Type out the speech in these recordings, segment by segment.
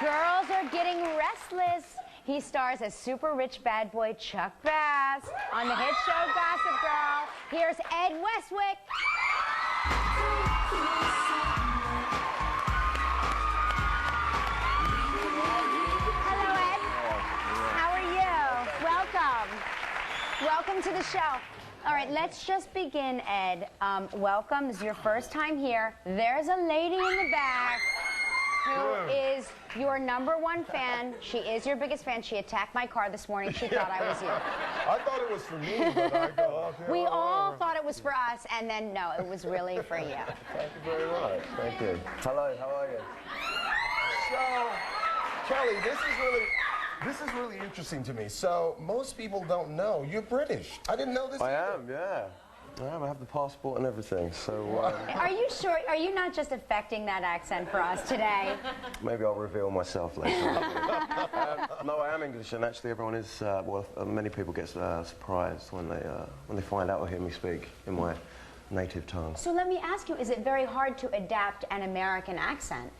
Girls are getting restless. He stars as super rich bad boy Chuck Bass on the hit show Gossip Girl. Here's Ed Westwick. Hello, Ed. How are you? Welcome. Welcome to the show. All right, let's just begin, Ed. Welcome. This is your first time here. There's a lady in the back who is your #1 fan. She is your biggest fan. She attacked my car this morning. She thought I was you. I thought it was for me, but I go, okay. We all thought it was for us, and then no, it was really for you. Thank you very much. Thank you. Hello, how are you? So, Kelly, this is really interesting to me. So, most people don't know you're British. I didn't know this. I am, yeah. I am. I have the passport and everything, so... Are you sure? Are you not just affecting that accent for us today? Maybe I'll reveal myself later. No, I am English, and actually everyone is, many people get surprised when they find out or hear me speak in my native tongue. So let me ask you, is it very hard to adapt an American accent?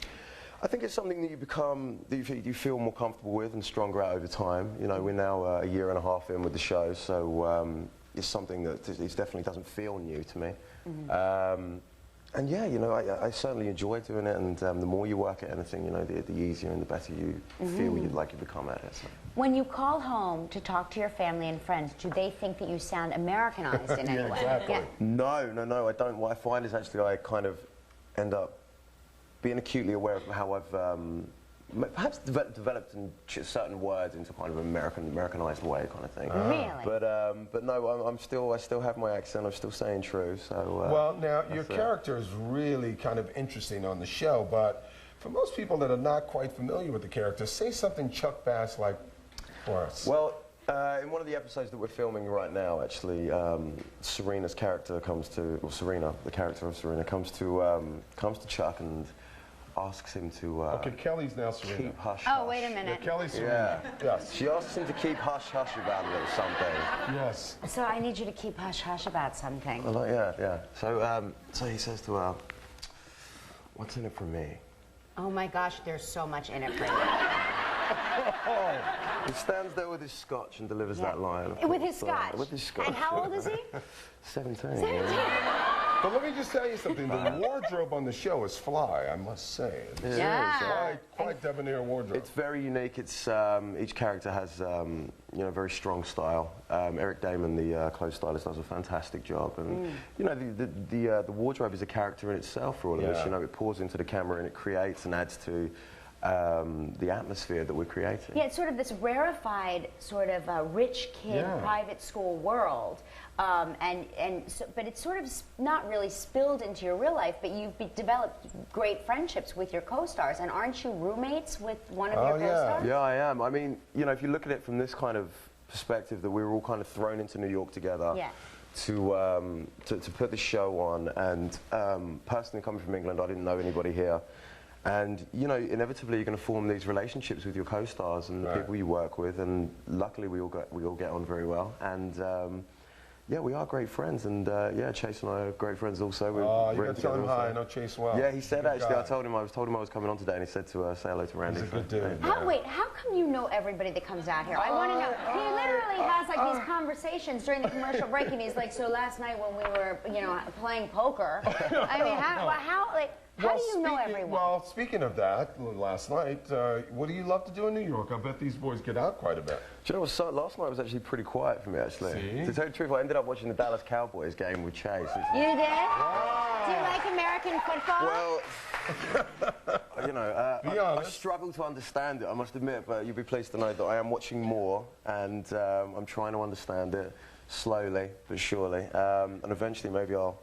I think it's something that you become, that you feel more comfortable with and stronger at over time. You know, we're now a year and a half in with the show, so it's something that it definitely doesn't feel new to me. Mm-hmm. And yeah, you know, I certainly enjoy doing it, and the more you work at anything, you know, the easier and the better you feel you become at it. So. When you call home to talk to your family and friends, do they think that you sound Americanized in any way? Exactly. Yeah. No, I don't. What I find is actually I kind of end up being acutely aware of how I've perhaps developed certain words into kind of Americanized way kind of thing. Really? But no, I still have my accent. I'm still staying true. So. Well, now your character is really kind of interesting on the show, but for most people that are not quite familiar with the character, say something Chuck Bass like for us. Well, in one of the episodes that we're filming right now, actually, Serena's character comes to, or Serena, the character of Serena, comes to Chuck and asks him to okay, Kelly's now Serena. keep hush. Oh, wait a minute. Yeah, Kelly's Serena. Yeah. Yes. She asks him to keep hush hush about a little something. Yes. So I need you to keep hush hush about something. Well, yeah. So he says to her, "What's in it for me?" Oh my gosh, there's so much in it for you. He stands there with his scotch and delivers that line. With his scotch? With his scotch. And how old is he? 17. 17. But let me just tell you something. The wardrobe on the show is fly, I must say. It's quite debonair wardrobe. It's very unique. It's each character has you know, very strong style. Eric Damon, the clothes stylist, does a fantastic job, and you know the wardrobe is a character in itself for all of us. You know, it pours into the camera and it creates and adds to the atmosphere that we're creating. Yeah, it's sort of this rarefied, sort of rich kid private school world, but it's sort of not really spilled into your real life. But you've developed great friendships with your co-stars, and aren't you roommates with one of your co-stars? Yeah, I am. I mean, you know, if you look at it from this kind of perspective, that we were all kind of thrown into New York together. Yeah. To put the show on, and personally coming from England, I didn't know anybody here. And, you know, inevitably you're going to form these relationships with your co-stars and the people you work with, and luckily we all get on very well. And, yeah, we are great friends, and, yeah, Chase and I are great friends also. You got to tell him hi, I know Chase well. Yeah, he said, actually, I told him I was coming on today, and he said to say hello to Randy. He's a good dude. Wait, how come you know everybody that comes out here? I want to know. He literally has, like, these conversations during the commercial break, and he's like, so last night when we were, you know, playing poker, I mean, how do you know everyone? Well, speaking of that, last night, what do you love to do in New York? I bet these boys get out quite a bit. Do you know what, last night was actually pretty quiet for me, actually. See? To tell you the truth, I ended up watching the Dallas Cowboys game with Chase. You did? Wow. Do you like American football? Well, you know, I struggle to understand it, I must admit, but you'll be pleased to know that I am watching more, and I'm trying to understand it slowly but surely, and eventually maybe I'll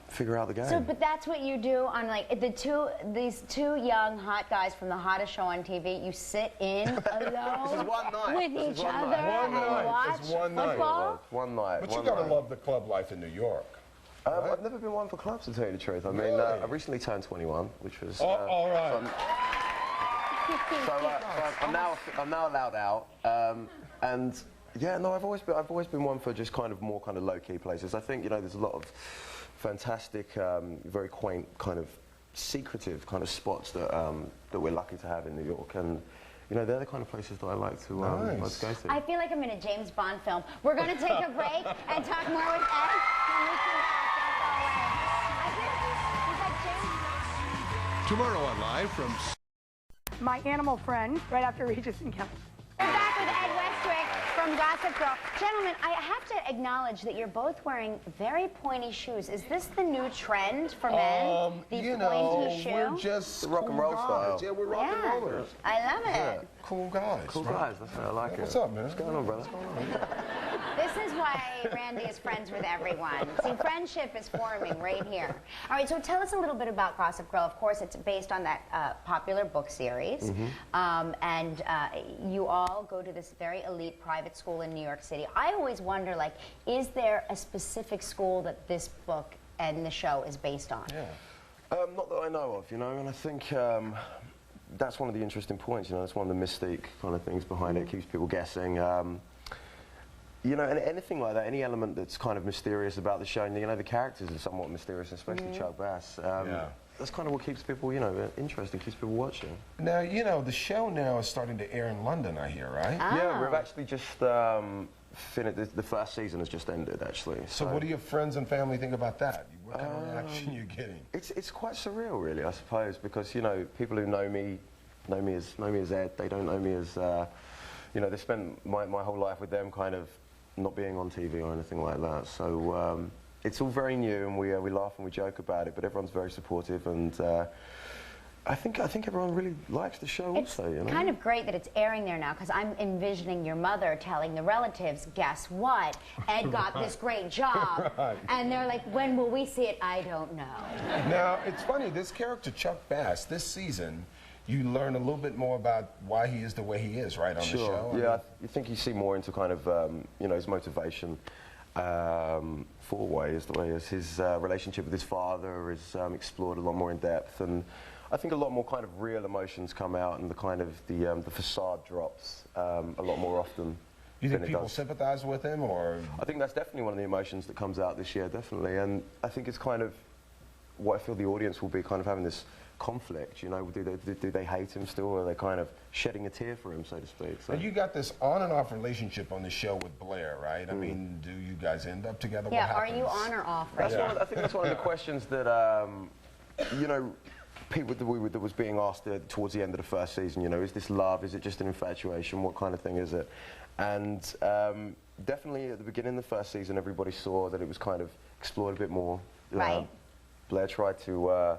figure out the game. So, but that's what you do on, like, these two young hot guys from the hottest show on TV. You sit in alone This is one night. with each other and watch football. One night. But you gotta love the club life in New York. Right? I've never been one for clubs, to tell you the truth. I mean, I recently turned 21, which was. All right. So I'm now allowed out, and yeah, no, I've always been one for just kind of more kind of low key places. I think, you know, there's a lot of fantastic, very quaint kind of secretive kind of spots that that we're lucky to have in New York, and you know, they're the kind of places that I like to like to go to. I feel like I'm in a James Bond film. We're going to take a break and talk more with Ed when we come back. Don't go away. I hear he's like James. Tomorrow on Live from My animal friend, right after Regis and Kelly. We're back with Ed Westwick from Gossip Girl. Gentlemen, I have to acknowledge that you're both wearing very pointy shoes. Is this the new trend for men? The you pointy know, shoe? we're just rock and roll cool style. guys. Yeah, we're rock and rollers. I love it. Cool guys. Cool right? guys, that's what I like. What's up, man? What's going on, brother? This is why Randy is friends with everyone. See, friendship is forming right here. All right, so tell us a little bit about Gossip Girl. Of course, it's based on that popular book series. And you all go to this very elite private school in New York City. I always wonder, like, is there a specific school that this book and the show is based on? Yeah. Not that I know of, you know, and I think that's one of the interesting points, you know, that's one of the mystique kind of things behind it, keeps people guessing. You know, and anything like that, any element that's kind of mysterious about the show, and you know, the characters are somewhat mysterious, especially Chuck Bass. That's kind of what keeps people, you know, interested, keeps people watching. Now, you know, the show now is starting to air in London, I hear, right? Yeah, we've actually just finished, the first season has just ended, actually. So what do your friends and family think about that? What kind of reaction are you getting? It's quite surreal, really, I suppose, because, you know, people who know me as Ed, they don't know me as, you know, they spent my whole life with them kind of not being on TV or anything like that. So it's all very new, and we laugh and we joke about it, but everyone's very supportive, and I think everyone really likes the show also, you know? It's kind of great that it's airing there now, because I'm envisioning your mother telling the relatives, guess what? Ed got this great job. And they're like, when will we see it? I don't know. Now, it's funny, this character, Chuck Bass, this season, you learn a little bit more about why he is the way he is, right, on the show? Yeah, I think you see more into kind of, you know, his motivation for why he is the way he is. His relationship with his father is explored a lot more in depth, and I think a lot more kind of real emotions come out, and the kind of the facade drops a lot more often. You think people sympathize with him, or? I think that's definitely one of the emotions that comes out this year, definitely, and I think it's kind of what I feel the audience will be kind of having this conflict, you know, do they hate him still, or are they kind of shedding a tear for him, so to speak? So. And you got this on and off relationship on the show with Blair, right? I mean, do you guys end up together? Yeah, are you on or off right now? I think that's one of the questions that, you know, people that was being asked towards the end of the first season, you know, is this love, is it just an infatuation, what kind of thing is it? And definitely at the beginning of the first season, everybody saw that it was kind of explored a bit more. Right. Blair tried to,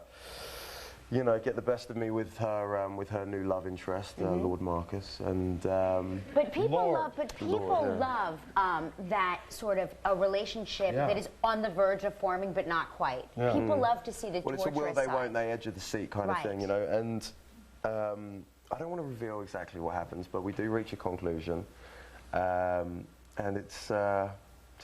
you know, get the best of me with her new love interest, Lord Marcus, and. But people love that sort of a relationship that is on the verge of forming, but not quite. People love to see the torturous it's a will they, side. won't they, edge of the seat kind of thing, you know. And I don't want to reveal exactly what happens, but we do reach a conclusion, and it's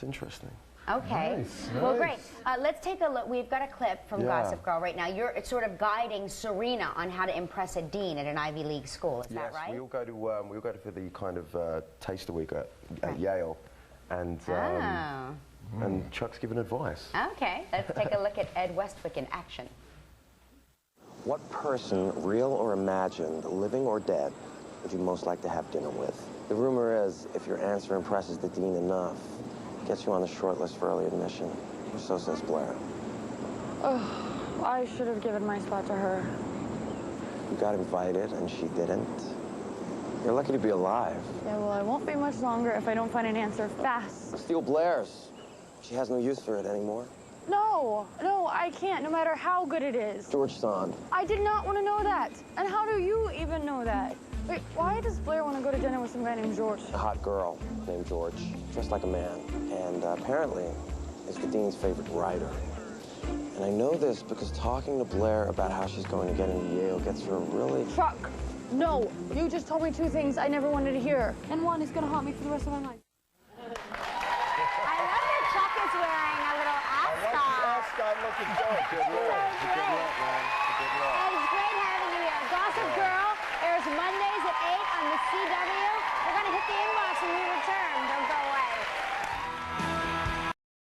interesting. Okay. Nice, Well, nice. great. Let's take a look. We've got a clip from Gossip Girl right now. You're sort of guiding Serena on how to impress a dean at an Ivy League school. Is that right? Yes, we all go to for the kind of taster week at Yale, and and Chuck's giving advice. Okay. Let's take a look at Ed Westwick in action. What person, real or imagined, living or dead, would you most like to have dinner with? The rumor is, if your answer impresses the dean enough, gets you on the short list for early admission. Or so says Blair. Oh, I should have given my spot to her. You got invited and she didn't. You're lucky to be alive. Yeah, well, I won't be much longer if I don't find an answer fast. Steal Blair's. She has no use for it anymore. No, I can't, no matter how good it is. George Sand. I did not want to know that. And how do you even know that? Wait, why does Blair want to go to dinner with some guy named George? A hot girl named George, dressed like a man, and apparently is the dean's favorite writer. And I know this because talking to Blair about how she's going to get into Yale gets her really... Chuck, no, you just told me two things I never wanted to hear. And one is going to haunt me for the rest of my life. I love that Chuck is wearing a little ascot. Looking good. Good luck. Good luck, man. Good luck. Ed, it's great having you here. Gossip Girl airs Mondays at 8 on the CW. We're going to hit the inbox when we return. Don't go